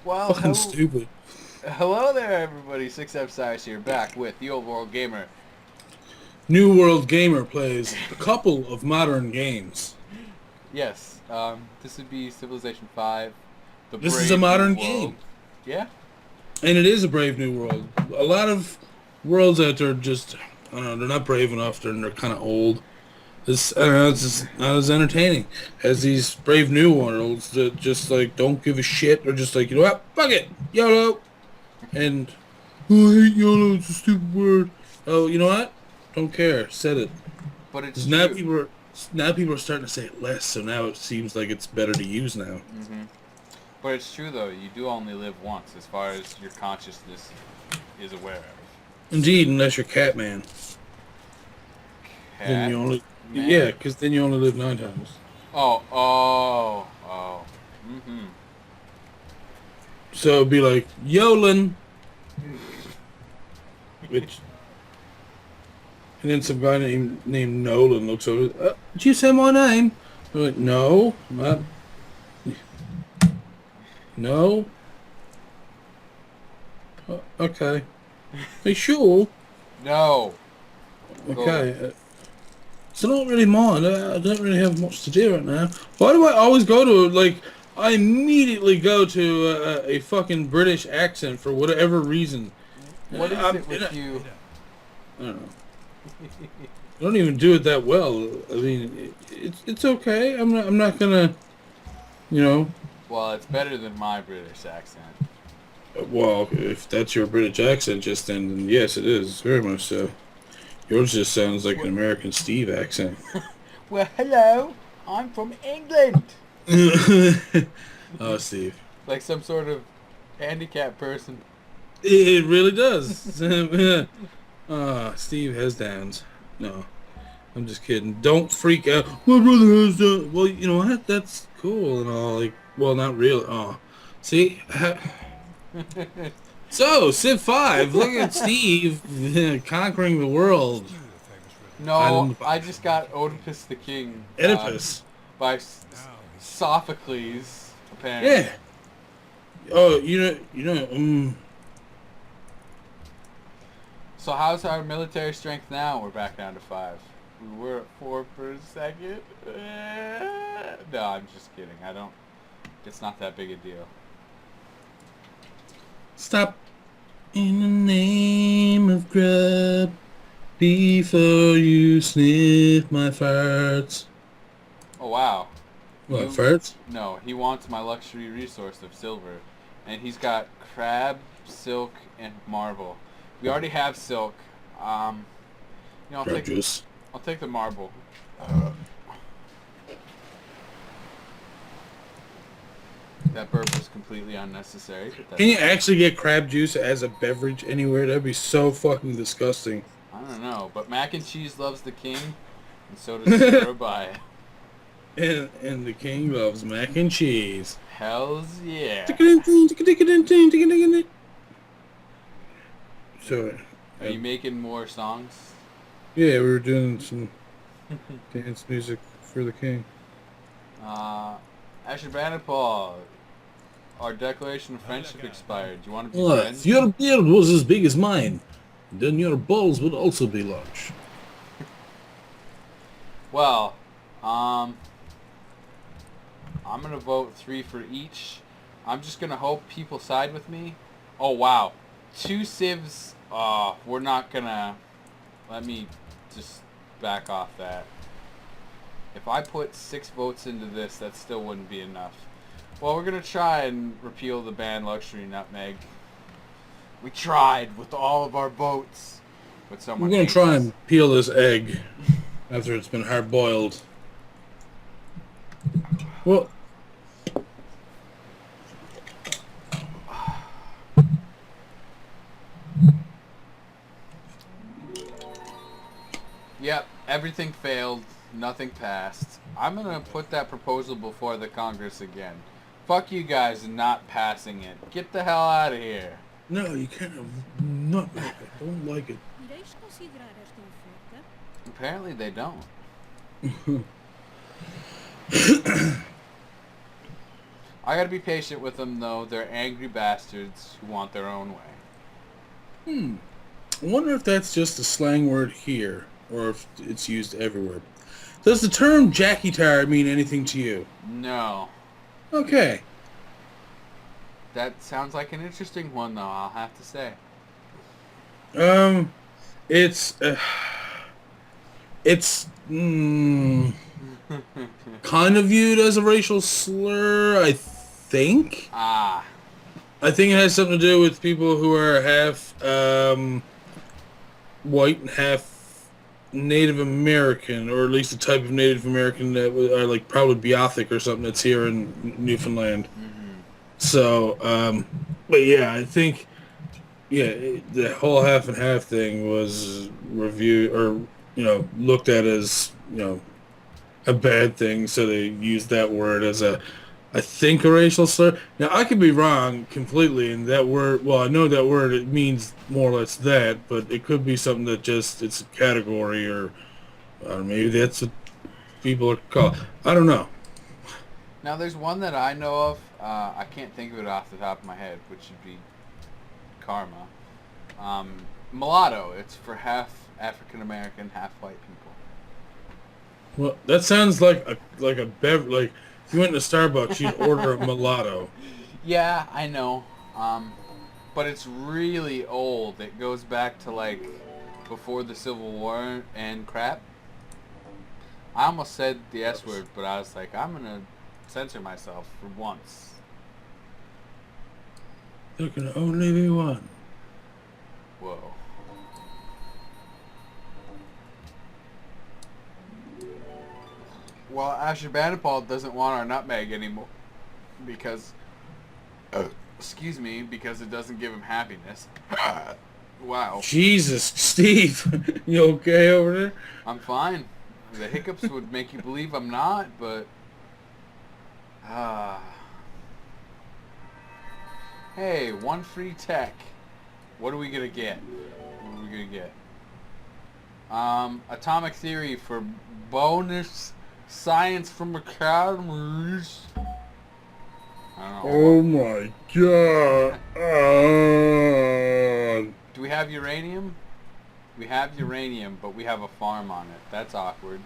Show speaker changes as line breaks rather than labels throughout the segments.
Well,
Fucking stupid.
hello there, everybody. 6F Cyrus here, back with the Old World Gamer.
New World Gamer plays a couple of modern games.
Yes, this would be Civilization V, the
This is a
Brave New
modern
World.
game,
Yeah?
and it is a brave new world. A lot of worlds out there just, I don't know, they're not brave enough. They're kind of old. This, I don't know, it's just not as entertaining as these brave new worlds that just like don't give a shit. They're just like, you know what, fuck it, YOLO, and oh, I hate YOLO. It's a stupid word. Oh, you know what? Don't care. Said it.
But it's
'Cause
true.
now people are starting to say it less, so now it seems like it's better to use now.
hmm But it's true, though. You do only live once, as far as your consciousness is aware of.
Indeed, unless you're Catman, then
Cat?
you only
Man?
yeah, because then you only live 9 times.
Oh. Mm-hmm.
So it'd be like Yolan, which and then some guy named Nolan looks over. Did you say my name? I'm like, no, not no. Okay, are you sure?
No. Go.
Okay. So I don't really mind. I don't really have much to do right now. Why do I always go to like? I immediately go to a fucking British accent for whatever reason.
What is it with you?
I don't know. I don't even do it that well. I mean, it's okay. I'm not gonna, you know.
Well, it's better than my British accent.
Well, if that's your British accent, just then yes, it is very much so. Yours just sounds like an American Steve accent.
Well, hello. I'm from England.
Oh, Steve.
Like some sort of handicapped person.
It really does. Steve has downs. No, I'm just kidding. Don't freak out. My brother has downs. Well, you know what? That's cool and all. Like, well, not really. Oh, see. So, Civ 5. Look at Steve conquering the world.
No,
Island
I just got Oedipus the King
Oedipus.
by Sophocles, apparently.
Yeah. Oh,
So how's our military strength now? We're back down to 5. We were at 4 for a second. No, I'm just kidding. I don't. It's not that big a deal.
Stop. In the name of grub, before you sniff my farts.
Oh wow.
What,
You
farts?
No, he wants my luxury resource of silver, and he's got crab, silk, and marble. We already have silk. You know,
Crab juice.
I'll take the marble. That burp was completely unnecessary, but that's
Can you
okay.
actually get crab juice as a beverage anywhere? That'd be so fucking disgusting.
I don't know, but mac and cheese loves the king, and so does Surabaya.
And the king loves mac and cheese.
Hells yeah.
So,
Are you making more songs?
yeah, we were doing some dance music for the king.
Uh, Ashurbanipal, our declaration of friendship expired. Do you want to be
Well, if
friends?
your beard was as big as mine, then your balls would also be large.
Well, I'm gonna vote 3 for each. I'm just gonna hope people side with me. Oh wow, 2 civs. We're not gonna. Let me just back off that. If I put 6 votes into this, that still wouldn't be enough. Well, we're gonna try and repeal the ban luxury nutmeg. We tried with all of our votes, but
We're
someone
gonna
hates
try
us.
and peel this egg after it's been hard boiled. Well,
Yep, everything failed. Nothing passed. I'm gonna put that proposal before the Congress again. Fuck you guys and not passing it. Get the hell out of here.
no, you can't have nutmeg. I don't like it.
Ireis considerar esta oferta?
Apparently they don't. I gotta be patient with them, though. They're angry bastards who want their own way.
I wonder if that's just a slang word here, or if it's used everywhere. Does the term Jackie Tar mean anything to you?
No.
Okay.
That sounds like an interesting one, though, I'll have to say.
It's kind of viewed as a racial slur, I think.
Ah.
I think it has something to do with people who are half white and half Native American, or at least a type of Native American that are like probably Beothic or something that's here in Newfoundland.
Mm-hmm.
So, but yeah, I think the whole half and half thing was reviewed or looked at as a bad thing, so they used that word as I think a racial slur. Now I could be wrong completely, and that word. Well, I know that word. It means more or less that, but it could be something that just it's a category, or maybe that's what people are called. I don't know.
Now, there's one that I know of. I can't think of it off the top of my head, which would be karma. Mulatto. It's for half African American, half white people.
Well, that sounds like a like if you went to Starbucks, you'd order a mulatto.
Yeah, I know. But it's really old. It goes back to like before the Civil War and crap. I almost said the S word, but I was like, I'm gonna censor myself for once.
There can only be one.
Whoa. Well, Ashurbanipal doesn't want our nutmeg anymore because, excuse me, because it doesn't give him happiness. Wow.
Jesus, Steve, you okay over there?
I'm fine. The hiccups would make you believe I'm not, but... Hey, one free tech. What are we gonna get? What are we gonna get? Atomic theory for bonus science from academies. I don't know.
Oh my god.
Do we have uranium? We have uranium, but we have a farm on it. That's awkward.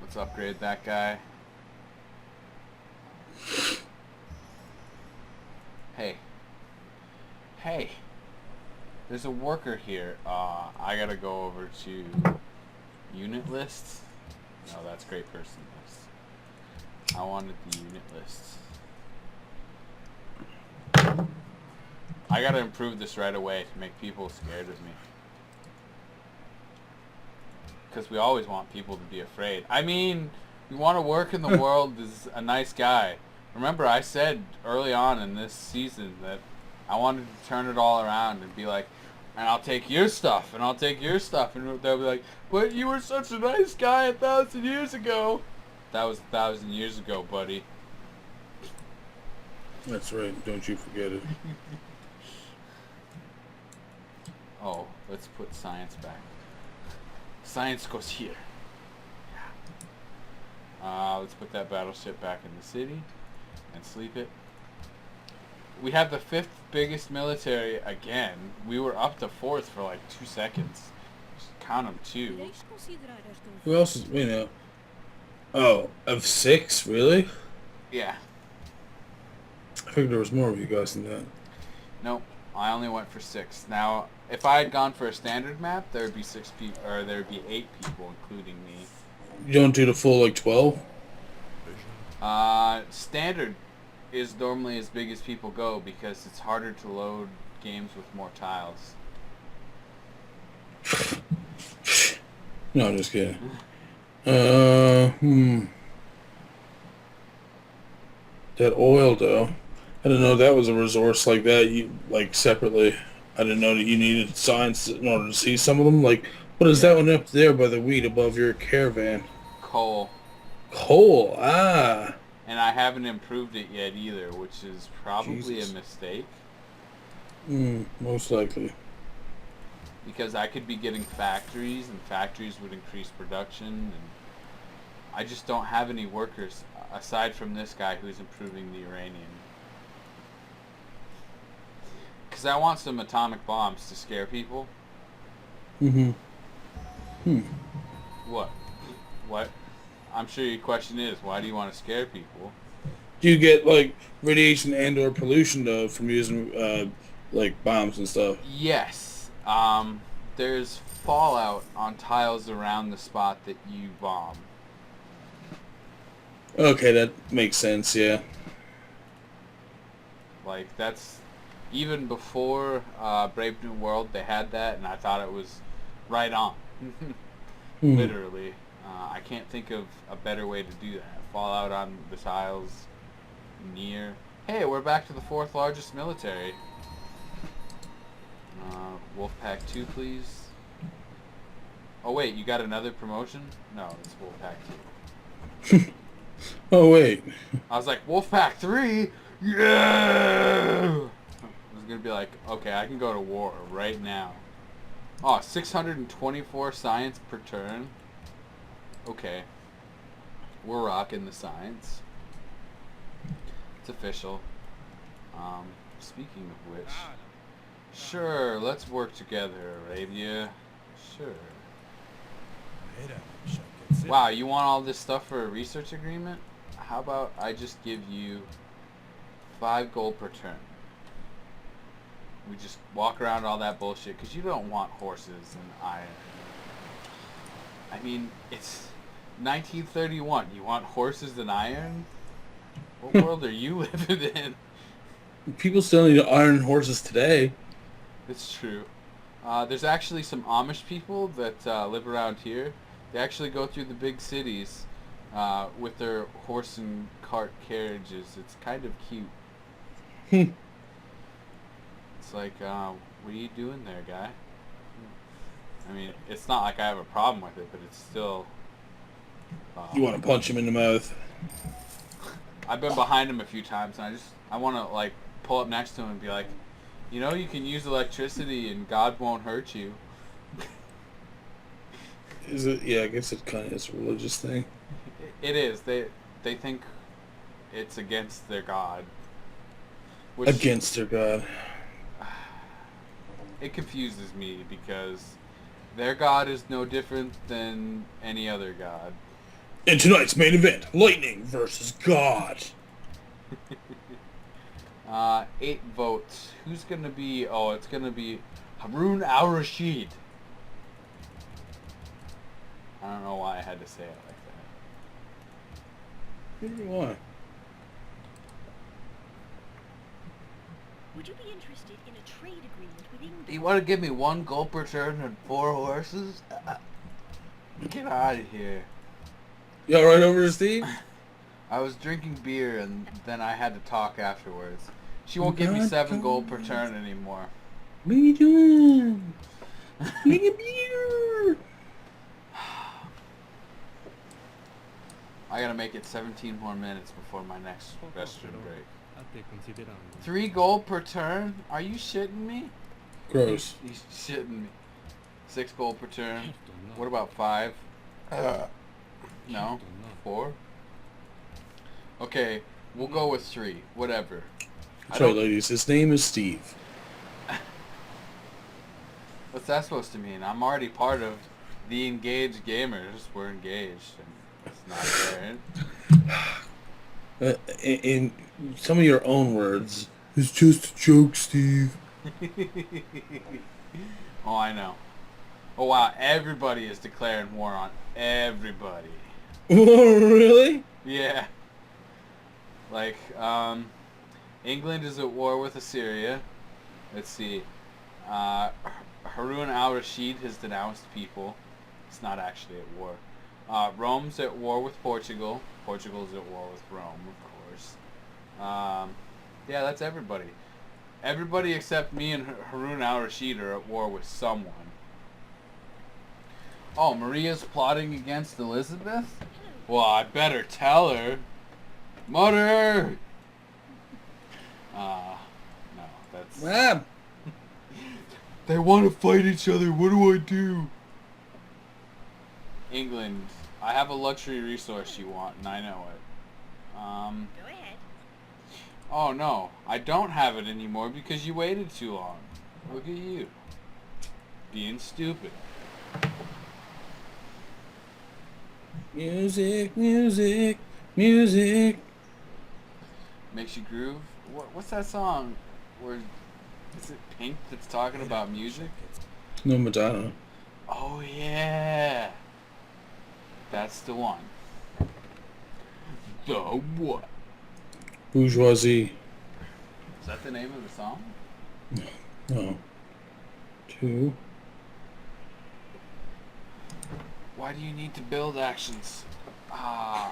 Let's upgrade that guy. Hey. Hey. There's a worker here. I gotta go over to unit lists. No, that's great person list. I wanted the unit lists. I gotta improve this right away to make people scared of me. Because we always want people to be afraid. I mean, you want to work in the world as a nice guy. Remember, I said early on in this season that I wanted to turn it all around and be like, and I'll take your stuff, and I'll take your stuff, and they'll be like, but you were such a nice guy 1,000 years ago. That was 1,000 years ago, buddy.
That's right, don't you forget it.
Oh, let's put science back. Science goes here. Yeah. Let's put that battleship back in the city and sleep it. We have the 5th biggest military again. We were up to 4th for like 2 seconds. Just count them 2.
Ireis considerar esta
Who else is, Oh, of 6, really?
Yeah.
I figured there was more of you guys than that.
Nope. I only went for 6. Now, if I had gone for a standard map, there would be 6 people, or there would be 8 people, including me.
You don't do the full, like, 12?
Standard is normally as big as people go because it's harder to load games with more tiles.
No, I'm just kidding. That oil, though. I didn't know that was a resource like that. You like separately. I didn't know that you needed science in order to see some of them. Like, what is that one up there by the wheat above your caravan?
Coal.
Coal. Ah.
And I haven't improved it yet either, which is probably
Jesus.
a mistake.
Most likely.
Because I could be getting factories, and factories would increase production, and I just don't have any workers aside from this guy who's improving the uranium. Because I want some atomic bombs to scare people.
Mm-hmm.
What? What? I'm sure your question is, why do you want to scare people?
Do you get, like, radiation and or pollution, though, from using, like, bombs and stuff?
Yes. There's fallout on tiles around the spot that you bomb.
Okay, that makes sense, yeah.
Like, that's... Even before Brave New World, they had that, and I thought it was right on. Literally. I can't think of a better way to do that. Fallout on the tiles near... Hey, we're back to the 4th largest military. Wolfpack 2, please. Oh, wait, you got another promotion? No, it's Wolfpack 2.
Oh, wait.
I was like, Wolfpack 3? Yeah! I was going to be like, okay, I can go to war right now. Oh, 624 science per turn. Okay. We're rocking the science. It's official. Speaking of which... Sure, let's work together, Arabia. Sure. Wow, you want all this stuff for a research agreement? How about I just give you 5 gold per turn? We just walk around all that bullshit, because you don't want horses and iron. I mean, it's 1931. You want horses and iron? What world are you living in?
People still need iron horses today.
It's true. There's actually some Amish people that live around here. They actually go through the big cities with their horse and cart carriages. It's kind of cute. It's like, what are you doing there, guy? I mean, it's not like I have a problem with it, but it's still...
You want to punch him in the mouth.
I've been behind him a few times, and I want to, like, pull up next to him and be like, you know, you can use electricity and God won't hurt you.
Is it? Yeah, I guess it kind of is a religious thing.
It is. They think it's against their God. Which,
Against their God.
it confuses me because their God is no different than any other God.
In tonight's main event, Lightning versus God.
8 votes. Who's gonna be... Oh, it's gonna be Harun al-Rashid. I don't know why I had to say it like that.
Why?
Would you be interested in a trade agreement with England?
You want to give me 1 gold per turn and 4 horses? Get out of here.
You alright over there, Steve?
I was drinking beer and then I had to talk afterwards. She won't give me 7 gold per turn anymore.
What are you doing? Make a beer.
I gotta make it 17 more minutes before my next restroom break. 3 gold per turn? Are you shitting me?
Gross.
He's shitting me. 6 gold per turn. What about 5? No? 4? Okay, we'll go with 3. Whatever.
That's right, ladies. His name is Steve.
What's that supposed to mean? I'm already part of the engaged gamers. We're engaged. And it's not apparent.
In some of your own words, it's just a joke, Steve.
Oh, I know. Oh, wow. Everybody is declaring war on everybody.
Oh, really?
Yeah. Like, England is at war with Assyria. Let's see. Harun al-Rashid has denounced people. It's not actually at war. Rome's at war with Portugal. Portugal's at war with Rome, of course. Yeah, that's everybody. Everybody except me and Harun al-Rashid are at war with someone. Oh, Maria's plotting against Elizabeth? Well, I better tell her. Mother! No, that's...
Mom!
They want to fight each other. What do I do? England, I have a luxury resource you want, and I know it.
Go ahead.
Oh no, I don't have it anymore because you waited too long. Look at you. Being stupid.
Music, music, music.
Makes you groove. What's that song? Where is it Pink that's talking about music?
No Madonna.
Oh yeah. That's the one. The what?
Bourgeoisie.
Is that the name of the song?
No. 2.
Why do you need to build actions? I'm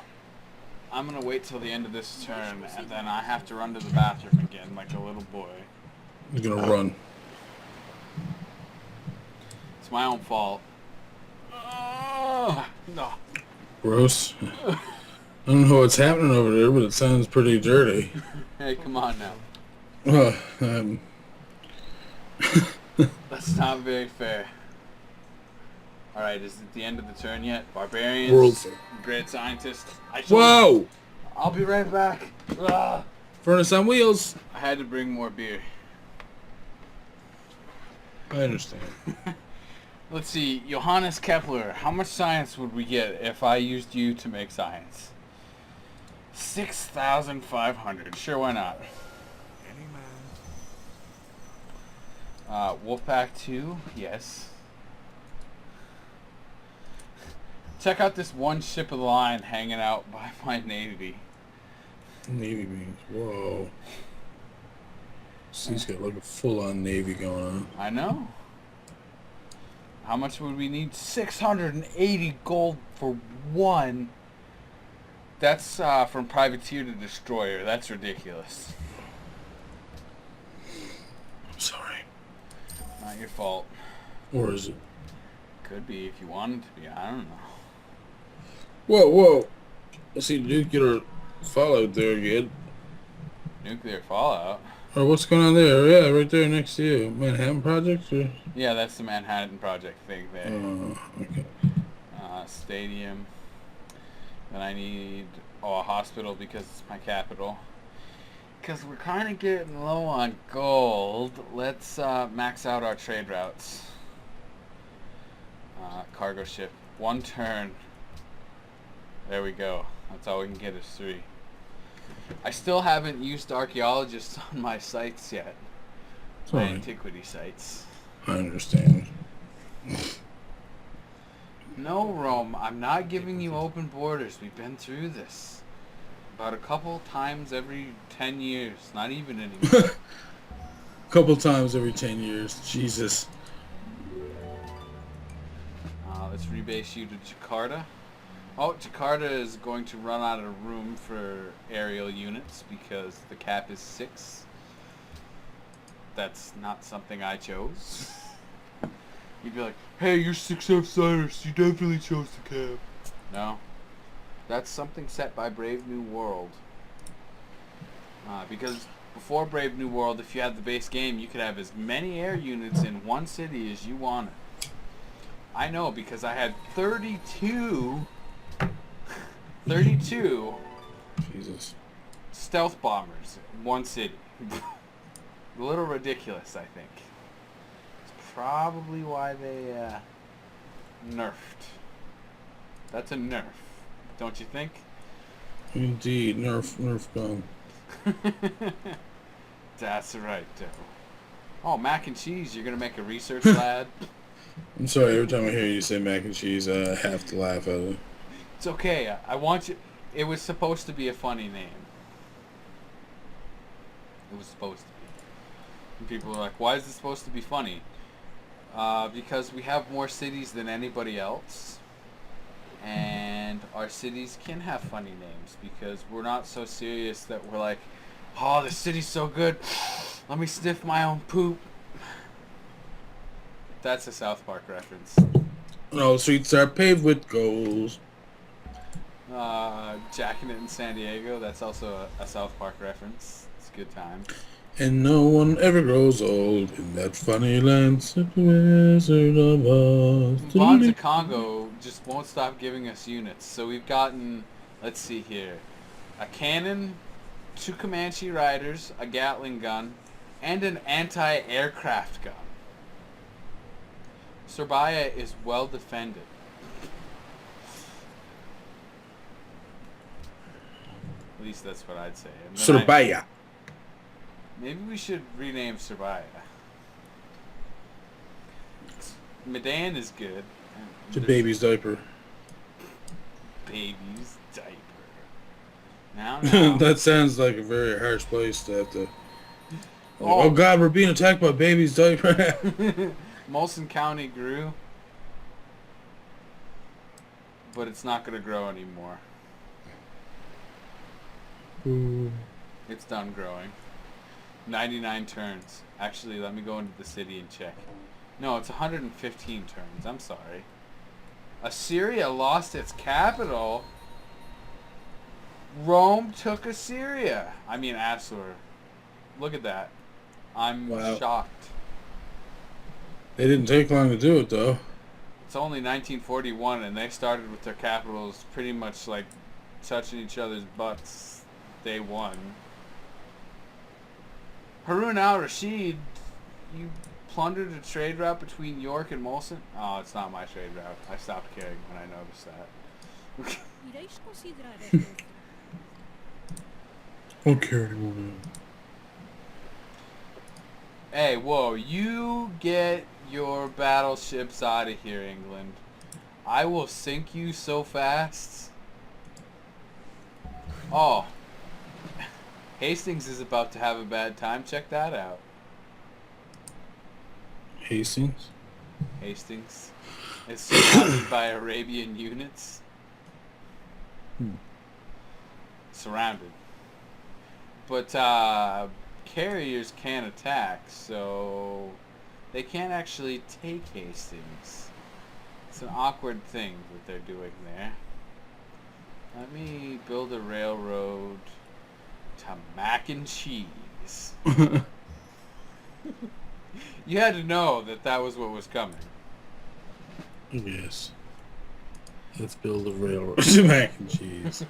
gonna wait till the end of this turn, and then I have to run to the bathroom again like a little boy.
He's gonna run.
It's my own fault. No.
Gross. I don't know what's happening over there, but it sounds pretty dirty.
Hey, come on now.
Um,
That's not very fair. Alright, is it the end of the turn yet? Barbarians,
World.
great scientist.
Whoa!
I'll be right back. Ah.
Furnace on wheels.
I had to bring more beer.
I understand.
Let's see, Johannes Kepler, how much science would we get if I used you to make science? 6,500. Sure, why not? Wolfpack 2, yes. Check out this one ship of the line hanging out by my navy.
Navy beans. Whoa. He's got like a full-on Navy going on.
I know. How much would we need? 680 gold for one. That's from privateer to destroyer. That's ridiculous.
I'm sorry.
Not your fault.
Or is it?
Could be if you wanted to be. I don't know.
Whoa, whoa. I see nuclear fallout there again.
Nuclear fallout?
Or what's going on there? Yeah, right there next to you. Manhattan Project? Or?
Yeah, that's the Manhattan Project thing there.
Okay.
Stadium. Then I need a hospital because it's my capital. Because we're kind of getting low on gold. Let's max out our trade routes. Cargo ship. 1 turn. There we go. That's all we can get is 3. I still haven't used archaeologists on my sites yet. My
Sorry.
antiquity sites.
I understand.
No, Rome, I'm not giving you open borders. We've been through this. About a couple times every 10 years. Not even anymore.
Couple times every 10 years. Jesus.
Let's rebase you to Jakarta. Oh, Jakarta is going to run out of room for aerial units because the cap is 6. That's not something I chose. You'd be like, hey, you're 6 outsiders. You definitely chose the cap. No. That's something set by Brave New World. Because before Brave New World, if you had the base game, you could have as many air units in one city as you wanted. I know because I had 32
Jesus.
stealth bombers in one city. A little ridiculous, I think. It's probably why they nerfed. That's a nerf, don't you think?
Indeed. Nerf gun.
That's right, Joe. Oh, mac and cheese. You're going to make a research lab?
I'm sorry, every time I hear you say mac and cheese, I have to laugh at it.
It's okay. I want you... It was supposed to be a funny name. It was supposed to be. And people were like, why is it supposed to be funny? Because we have more cities than anybody else. And our cities can have funny names because we're not so serious that we're like, oh, the city's so good. Let me sniff my own poop. That's a South Park reference.
And all the streets are paved with goals.
Jacking it in San Diego, that's also a South Park reference. It's a good time.
And no one ever grows old in that funny land, the Wizard of Oz.
Bonza Congo just won't stop giving us units. So we've gotten, let's see here, a cannon, 2 Comanche riders, a Gatling gun, and an anti-aircraft gun. Serbia is well defended. At least that's what I'd say. And then
Serbia.
maybe we should rename Serbia. Medan is good.
It's a baby's diaper.
Baby's diaper. Now.
That sounds like a very harsh place to have to...
Oh.
Oh God, we're being attacked by baby's diaper.
Molson County grew. But it's not going to grow anymore.
Ooh.
It's done growing. 99 turns. Actually, let me go into the city and check. No, it's 115 turns. I'm sorry. Assyria lost its capital. Rome took Assyria. I mean, Assur. Look at that. I'm shocked.
They didn't take long to do it, though.
It's only 1941, and they started with their capitals pretty much like touching each other's butts day one. Harun al-Rashid, you plundered a trade route between York and Molson? Oh, it's not my trade route. I stopped caring when I noticed that.
I don't care anymore now.
Hey, whoa, you get your battleships out of here, England. I will sink you so fast. Oh. Hastings is about to have a bad time. Check that out.
Hastings?
Hastings. It's surrounded by Arabian units. Surrounded. But carriers can't attack, so they can't actually take Hastings. It's an awkward thing that they're doing there. Let me build a railroad to mac and cheese. You had to know that that was what was coming.
Yes. Let's build a railroad to mac and cheese.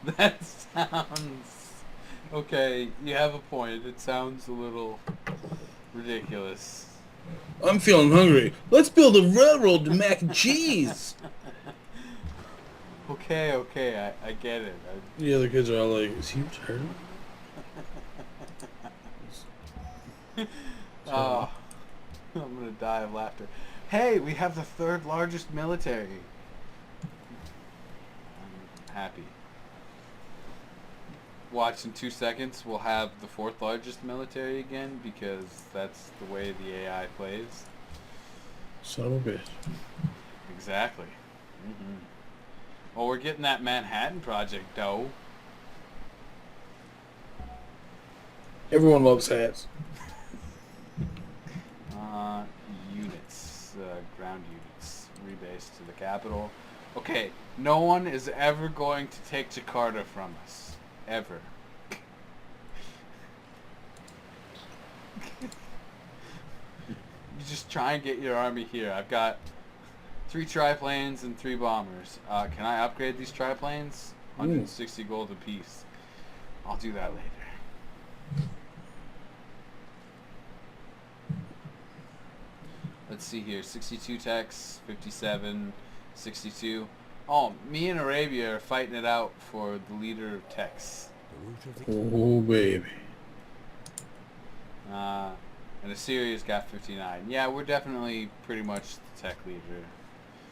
That sounds... Okay, you have a point. It sounds a little ridiculous.
I'm feeling hungry. Let's build a railroad to mac and cheese.
Okay, I get it.
The other kids are all like, is he retarded?
Oh, I'm gonna die of laughter. Hey, we have the 3rd largest military. I'm happy. Watch, in 2 seconds we'll have the 4th largest military again, because that's the way the AI plays.
Son of a bitch.
Exactly. Well, we're getting that Manhattan Project, though.
Everyone loves hats.
Units. Ground units. Rebase to the capital. Okay, no one is ever going to take Jakarta from us. Ever. You just try and get your army here. I've got 3 triplanes and 3 bombers. Can I upgrade these triplanes? 160 gold apiece. I'll do that later. Let's see here. 62 techs, 57, 62. Oh, me and Arabia are fighting it out for the leader of techs.
Oh, baby.
And Assyria's got 59. Yeah, we're definitely pretty much the tech leader.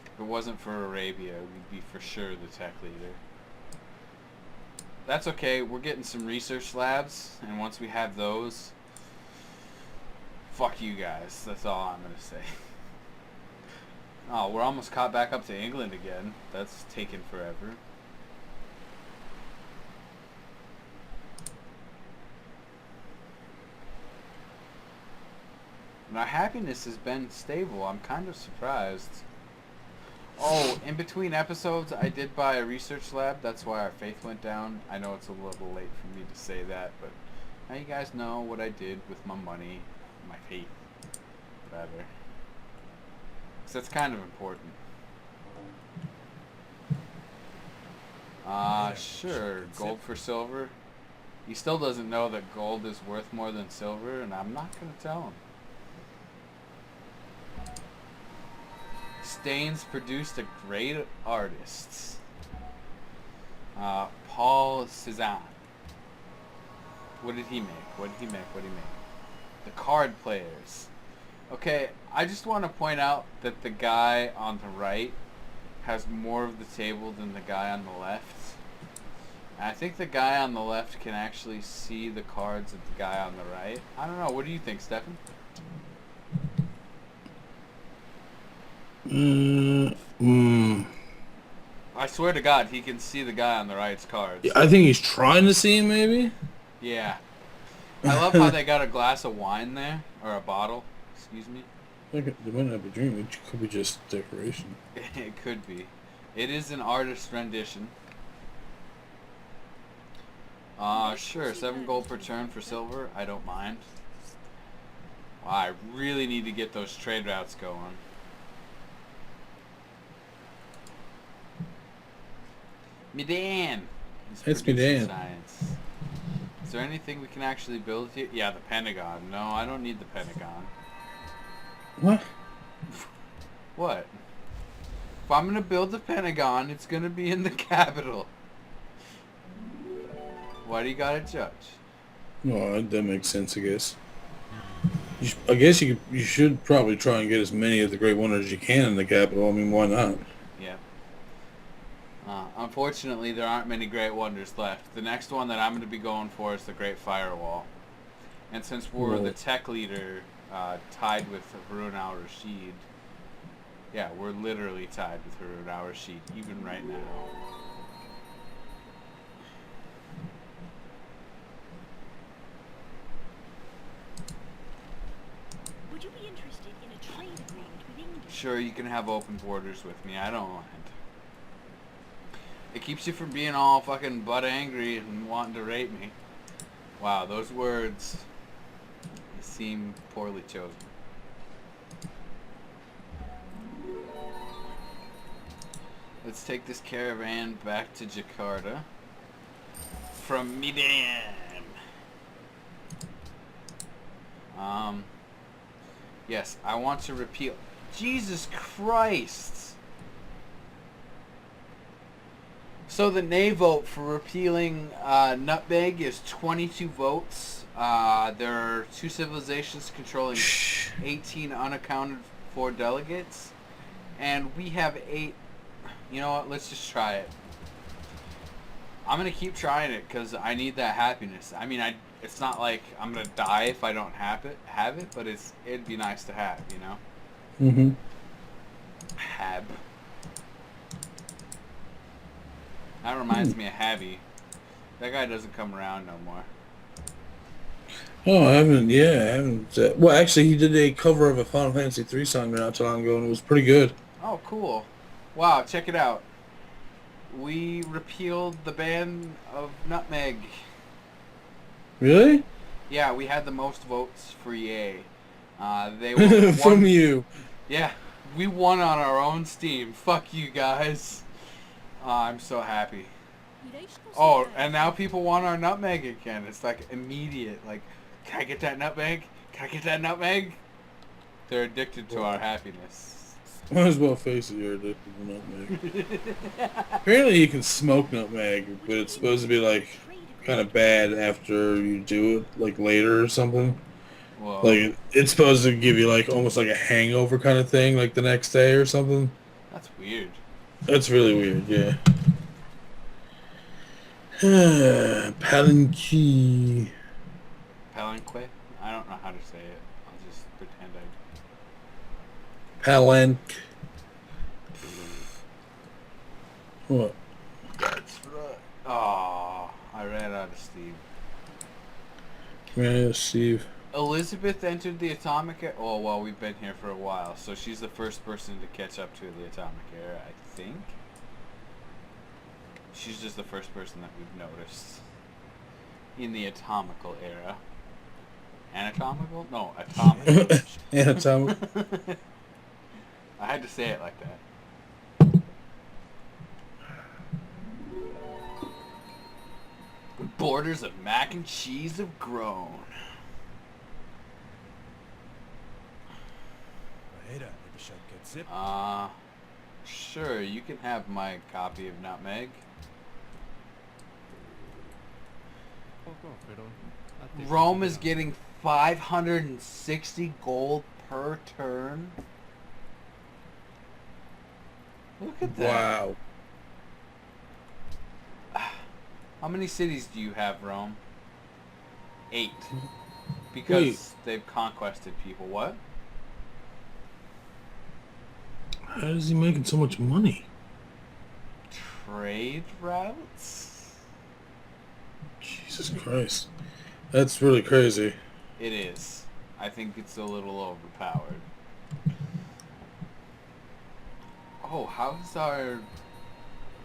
If it wasn't for Arabia, we'd be for sure the tech leader. That's okay. We're getting some research labs, and once we have those, fuck you guys. That's all I'm gonna say. Oh, we're almost caught back up to England again. That's taken forever. And our happiness has been stable. I'm kind of surprised. Oh, in between episodes, I did buy a research lab. That's why our faith went down. I know it's a little late for me to say that, but Now you guys know what I did with my money, my faith, whatever. So that's kind of important. Sure, gold for silver. He still doesn't know that gold is worth more than silver, and I'm not going to tell him. Stains produced a great artist. Paul Cézanne. What did he make? What did he make? What did he make? The card players. Okay, I just want to point out that the guy on the right has more of the table than the guy on the left. And I think the guy on the left can actually see the cards of the guy on the right. I don't know. What do you think, Stefan? I swear to God, he can see the guy on the right's cards.
I think he's trying to see him, maybe?
Yeah. I love how they got a glass of wine there. Or a bottle. Excuse me.
They might not be drinking. It could be just decoration.
It could be. It is an artist's rendition. Sure. 7 gold per turn for silver. I don't mind. Wow, I really need to get those trade routes going. Medan!
It's Medan.
Science. Is there anything we can actually build here? Yeah, the Pentagon. No, I don't need the Pentagon.
What?
What? If I'm gonna build the Pentagon, it's gonna be in the capital. Why do you gotta judge?
No, that makes sense, I guess. I guess you should probably try and get as many of the Great Wonders as you can in the capital. I mean, why not?
Yeah. Unfortunately, there aren't many Great Wonders left. The next one that I'm going to be going for is the Great Firewall. And since we're the tech leader tied with Harun al-Rashid, yeah, we're literally tied with Harun al-Rashid, even right now.
Would you be interested in a trade agreement with England?
Sure, you can have open borders with me. I don't mind. It keeps you from being all fucking butt angry and wanting to rape me. Wow, those words seem poorly chosen. Let's take this caravan back to Jakarta from Medan. Yes, I want to repeal. Jesus Christ! So the nay vote for repealing Nutmeg is 22 votes. There are 2 civilizations controlling 18 unaccounted for delegates. And we have 8. You know what? Let's just try it. I'm going to keep trying it because I need that happiness. I mean, it's not like I'm going to die if I don't have it, but it'd be nice to have, you know?
Mm-hmm.
Hab. That reminds me of Habby. That guy doesn't come around no more.
Oh, I haven't. Well, actually, he did a cover of a Final Fantasy 3 song not too long ago, and it was pretty good.
Oh, cool. Wow, check it out. We repealed the ban of Nutmeg.
Really?
Yeah, we had the most votes for yay. They were
From you.
Yeah, we won on our own steam. Fuck you guys. I'm so happy. Oh, and now people want our nutmeg again. It's like immediate. Like, can I get that nutmeg? Can I get that nutmeg? They're addicted to our happiness.
Might as well face it, you're addicted to nutmeg. Apparently you can smoke nutmeg, but it's supposed to be like kind of bad after you do it, like later or something.
Whoa.
Like it's supposed to give you like almost like a hangover kind of thing, like the next day or something.
That's weird.
That's really weird, yeah. Palanque.
Palanque? I don't know how to say it. I'll just pretend I...
Palanque. What?
That's right. Oh, I ran out of steam.
Yeah, Steve.
Elizabeth entered the atomic era. Oh, well, we've been here for a while, so she's the first person to catch up to the atomic era, I think. She's just the first person that we've noticed. in the atomical era. Anatomical? No, atomic.
Anatomic.
I had to say it like that. Borders of mac and cheese have grown. Sure, you can have my copy of Nutmeg. Rome is getting 560 gold per turn. Look at that.
Wow.
How many cities do you have, Rome? 8. Because
Wait.
they've conquested people. What?
How is he making so much money?
Trade routes?
Jesus Christ. That's really crazy.
It is. I think it's a little overpowered. Oh, how's our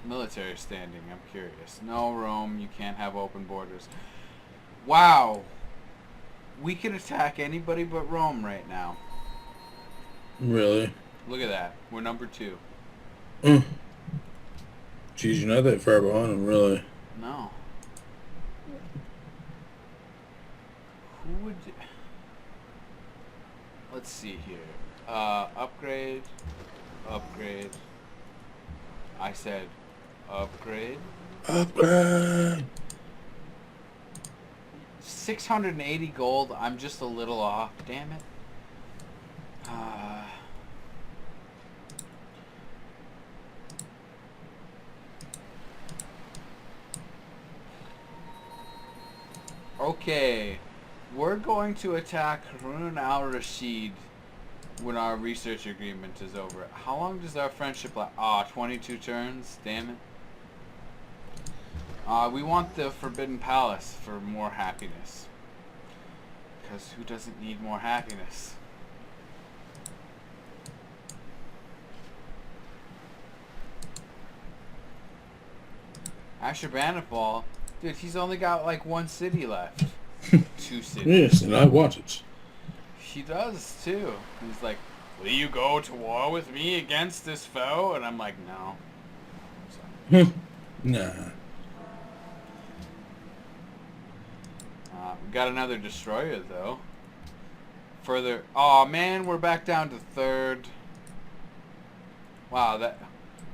military standing? I'm curious. No, Rome, you can't have open borders. Wow. We could attack anybody but Rome right now.
Really?
Look at that. We're number 2.
Mm. Jeez, you're not that far behind him, really.
No. Who would... Let's see here. Upgrade. Upgrade. I said upgrade.
Upgrade!
680 gold. I'm just a little off. Damn it. Okay. We're going to attack Harun al-Rashid when our research agreement is over. How long does our friendship last? 22 turns. Damn it. We want the Forbidden Palace for more happiness. Because who doesn't need more happiness? Ashurbanipal, dude, he's only got like 1 city left. 2 cities.
Yes, and I want it.
He does too. He's like, will you go to war with me against this foe? And I'm like, no. So,
Nah.
we got another destroyer though. Further, oh man, we're back down to 3rd. Wow, that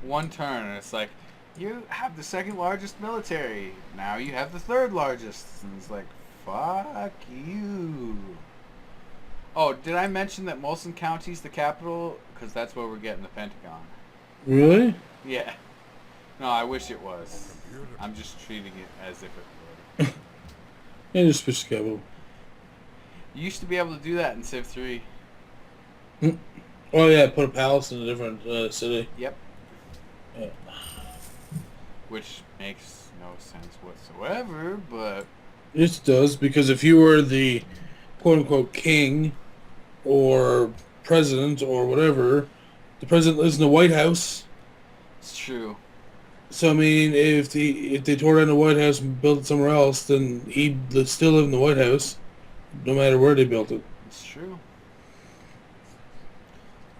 1 turn, and it's like, you have the 2nd largest military. Now you have the 3rd largest. And it's like, fuck you. Oh, did I mention that Molson County's the capital? Because that's where we're getting the Pentagon.
Really?
Yeah. No, I wish it was. I'm just treating it as if it were.
Yeah, just switch the capital.
You used to be able to do that in Civ 3.
Oh yeah, put a palace in a different city.
Yep.
Yeah.
Which makes no sense whatsoever, but...
It does, because if you were the quote-unquote king or president or whatever, the president lives in the White House.
It's true.
So, I mean, if they tore down the White House and built it somewhere else, then he'd still live in the White House, no matter where they built it.
It's true.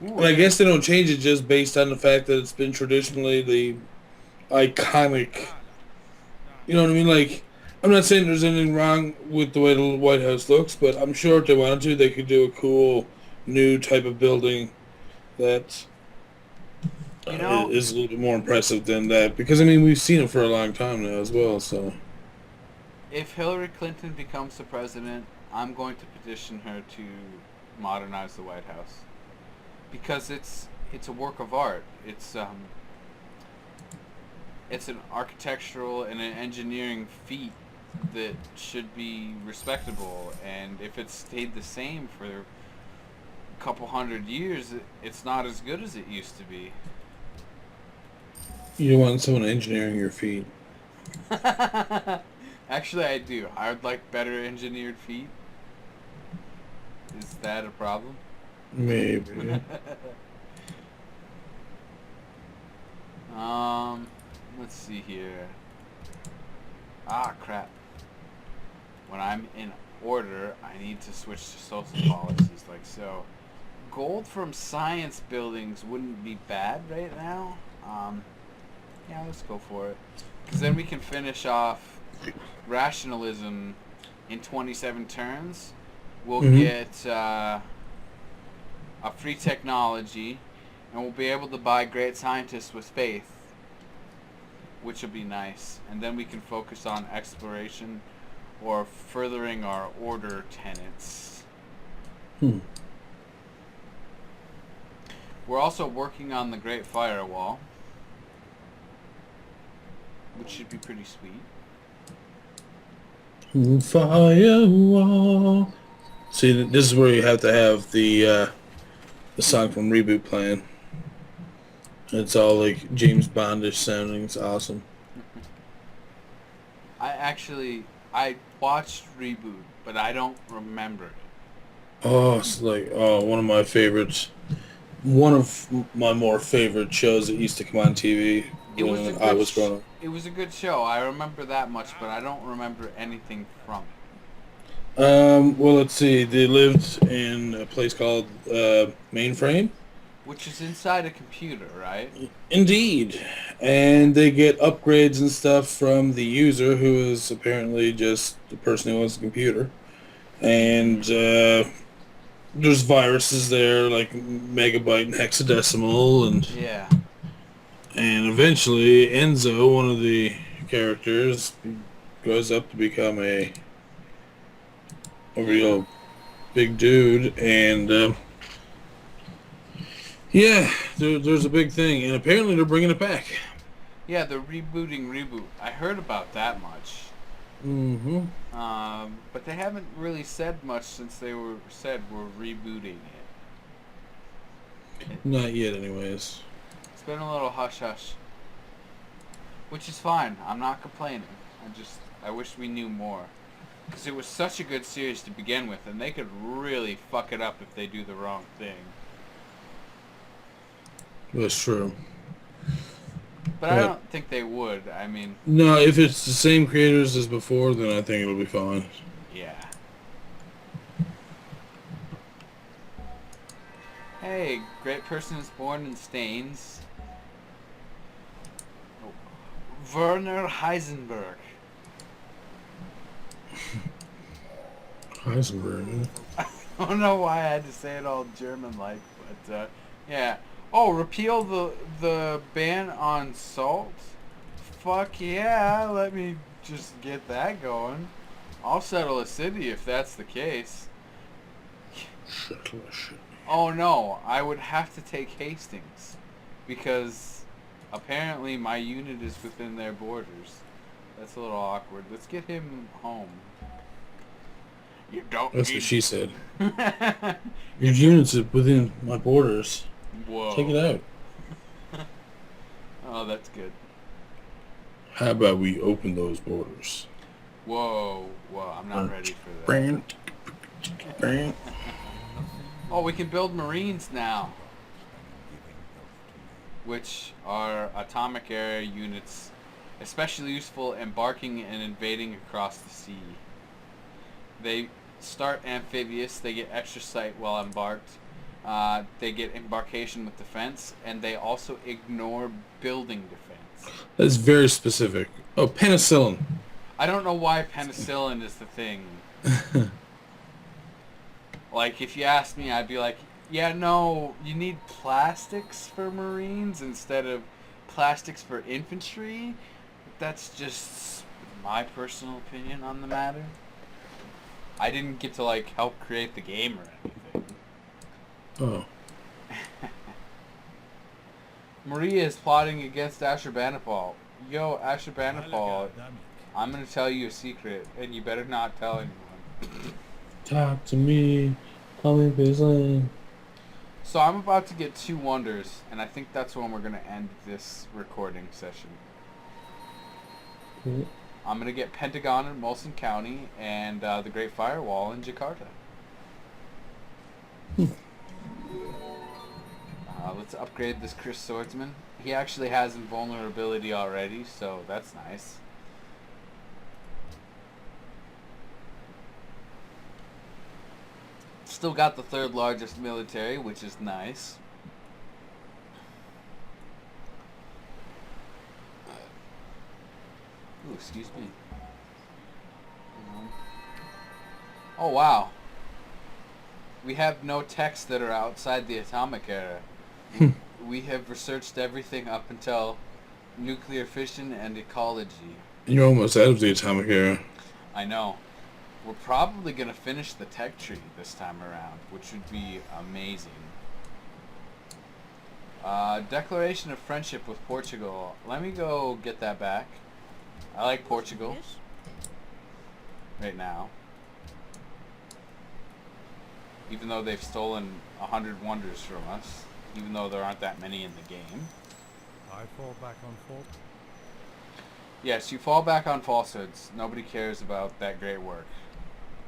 Ooh,
And I guess they don't change it just based on the fact that it's been traditionally the iconic... You know what I mean? Like, I'm not saying there's anything wrong with the way the White House looks, but I'm sure if they wanted to, they could do a cool, new type of building that
You know,
is a little bit more impressive than that. Because, I mean, we've seen it for a long time now as well, so...
if Hillary Clinton becomes the president, I'm going to petition her to modernize the White House. Because it's a work of art. It's an architectural and an engineering feat that should be respectable, and if it stayed the same for a couple 100 years, it's not as good as it used to be.
You want someone engineering your feet.
Actually, I do. I would like better engineered feet. Is that a problem?
Maybe.
Let's see here. Ah, crap. when I'm in order, I need to switch to social policies. Like so, gold from science buildings wouldn't be bad right now. Yeah, let's go for it. Because then we can finish off rationalism in 27 turns. We'll get a free technology, and we'll be able to buy great scientists with faith, which will be nice. And then we can focus on exploration or furthering our order tenets. We're also working on the Great Firewall, which should be pretty sweet.
Firewall. See, this is where you have to have the song from Reboot playing. It's all like James Bondish sounding. It's awesome.
I watched Reboot, but I don't remember it.
Oh, it's like one of my favorites. One of my more favorite shows that used to come on TV when I was growing up.
It was a good show. I remember that much, but I don't remember anything from it.
Well, let's see. They lived in a place called Mainframe.
Which is inside a computer, right?
Indeed. And they get upgrades and stuff from the user, who is apparently just the person who owns the computer. And there's viruses there, like megabyte and hexadecimal, and
yeah.
And eventually, Enzo, one of the characters, grows up to become a real big dude, and yeah, there's a big thing, and apparently they're bringing it back.
Yeah, they're rebooting Reboot. I heard about that much.
Mm-hmm.
But they haven't really said much since they said we're rebooting it.
Not yet, anyways.
It's been a little hush-hush. Which is fine. I'm not complaining. I wish we knew more. Because it was such a good series to begin with, and they could really fuck it up if they do the wrong thing.
That's true.
But I don't think they would. I mean...
No, if it's the same creators as before, then I think it'll be fine.
Yeah. Hey, great person is born in Staines. Oh. Werner Heisenberg.
Heisenberg.
I don't know why I had to say it all German-like, but yeah. Oh, repeal the ban on salt? Fuck yeah, let me just get that going. I'll settle a city if that's the case.
Settle a city.
Oh no, I would have to take Hastings. Because apparently my unit is within their borders. That's a little awkward. Let's get him home. You don't
That's what she said. Your unit's within my borders.
Whoa.
Take it out.
Oh, that's good.
How about we open those borders?
Whoa, I'm not ready for that. Oh, we can build Marines now. Which are atomic area units, especially useful embarking and invading across the sea. They start amphibious, they get extra sight while embarked. They get embarkation with defense, and they also ignore building defense.
That's very specific. Oh, penicillin.
I don't know why penicillin is the thing. Like, if you asked me, I'd be like, yeah, no, you need plastics for Marines instead of plastics for infantry. That's just my personal opinion on the matter. I didn't get to, like, help create the game or anything.
Oh.
Maria is plotting against Ashurbanipal. Yo, Ashurbanipal, I'm going to tell you a secret, and you better not tell anyone.
Talk to me. Call me Bizlane.
So I'm about to get 2 wonders, and I think that's when we're going to end this recording session.
Cool.
I'm going to get Pentagon in Molson County and the Great Firewall in Jakarta. Let's upgrade this Chris Swordsman. He actually has invulnerability already, so that's nice. Still got the third largest military, which is nice. Ooh, excuse me. Oh, wow. We have no techs that are outside the atomic era. We have researched everything up until nuclear fission and ecology.
You're almost out of the atomic era.
I know. We're probably going to finish the tech tree this time around, which would be amazing. Declaration of friendship with Portugal. Let me go get that back. I like Portugal right now. Even though they've stolen 100 wonders from us. Even though there aren't that many in the game.
I fall back on fault.
Yes, you fall back on falsehoods. Nobody cares about that great work.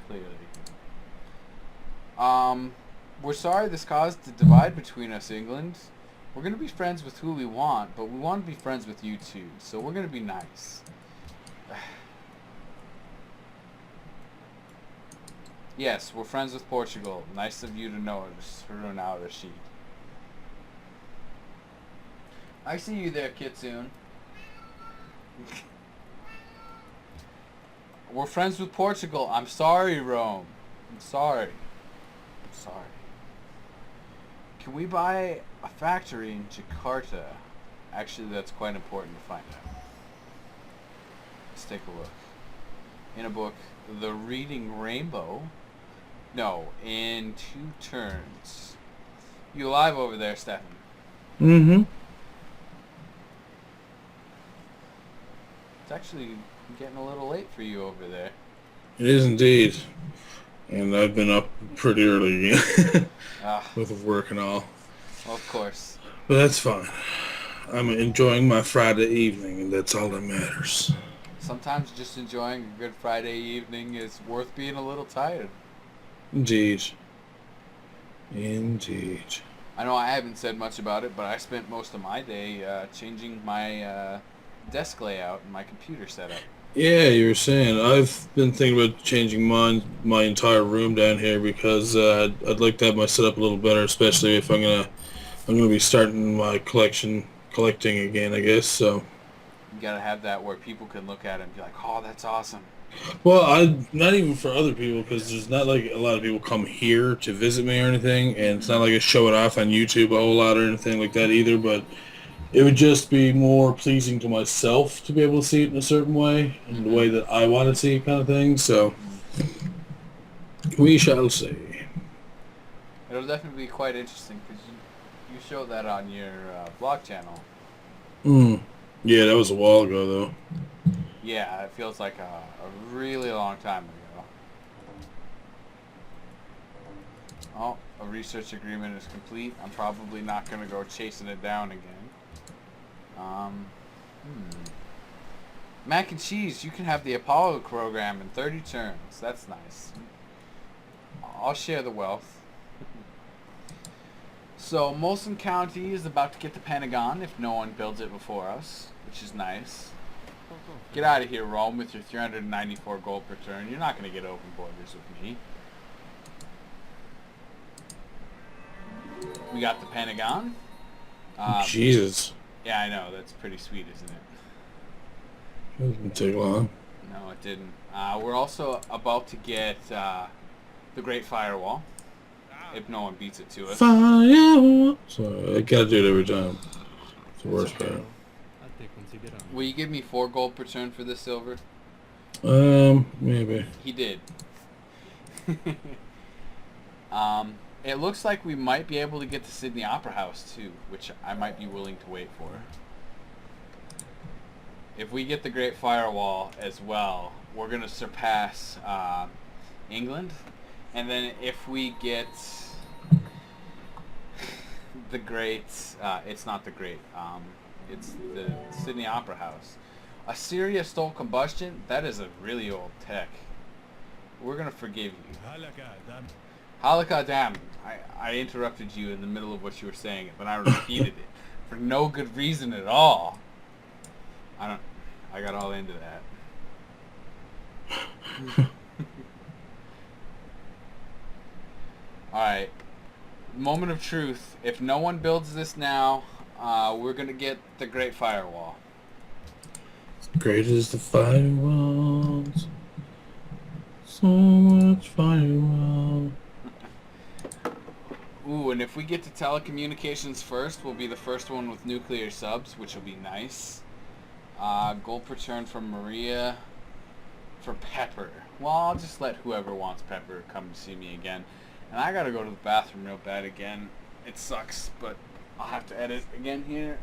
Clearly. We're sorry this caused a divide between us, England. We're going to be friends with who we want, but we want to be friends with you too. So we're going to be nice. Yes, we're friends with Portugal. Nice of you to notice, Harun al-Rashid. I see you there, Kitsune. We're friends with Portugal. I'm sorry, Rome. I'm sorry. I'm sorry. Can we buy a factory in Jakarta? Actually, that's quite important to find out. Let's take a look. In a book, The Reading Rainbow. No, in 2 turns. You alive over there, Stefan?
Mm-hmm.
It's actually getting a little late for you over there.
It is indeed. And I've been up pretty early with work and all.
Well, of course.
But that's fine. I'm enjoying my Friday evening, and that's all that matters.
Sometimes just enjoying a good Friday evening is worth being a little tired.
Indeed. Indeed.
I know I haven't said much about it, but I spent most of my day changing my desk layout and my computer setup.
Yeah, you were saying. I've been thinking about changing my entire room down here because I'd like to have my setup a little better, especially if I'm gonna be starting my collecting again, I guess. So
You gotta have that where people can look at it and be like, "Oh, that's awesome."
well, not even for other people because there's not like a lot of people come here to visit me or anything, and it's not like I show it off on YouTube a whole lot or anything like that either. But it would just be more pleasing to myself to be able to see it in a certain way, in the way that I want to see it, kind of thing. So we shall see.
It'll definitely be quite interesting because you showed that on your vlog channel.
Yeah, that was a while ago though.
Yeah, it feels like a really long time ago. Oh, a research agreement is complete. I'm probably not going to go chasing it down again. Mac and cheese, you can have the Apollo program in 30 turns. That's nice. I'll share the wealth. So, Molson County is about to get the Pentagon if no one builds it before us, which is nice. Get out of here, Rome, with your 394 gold per turn. You're not going to get open borders with me. We got the Pentagon.
Jesus.
Yeah, I know. That's pretty sweet, isn't it?
That didn't take long.
No, it didn't. We're also about to get the Great Firewall, if no one beats it to us.
Fire. So I gotta do it every time. It's the worst part.
Will you give me 4 gold per turn for this silver?
Maybe.
He did. It looks like we might be able to get to Sydney Opera House too, which I might be willing to wait for. If we get the Great Firewall as well, we're going to surpass England. And then if we get the Great, it's not the Great, it's the Sydney Opera House. Assyria stole combustion? That is a really old tech. We're going to forgive you. Halakha damn. I interrupted you in the middle of what you were saying, but I repeated it for no good reason at all. I got all into that. Alright. Moment of truth. If no one builds this now, we're going to get the Great Firewall.
Great as the firewalls. So much firewall.
Ooh, and if we get to telecommunications first, we'll be the first one with nuclear subs, which will be nice. Gold per turn from Maria for Pepper. Well, I'll just let whoever wants Pepper come to see me again. And I gotta go to the bathroom real bad again. It sucks, but I'll have to edit again here.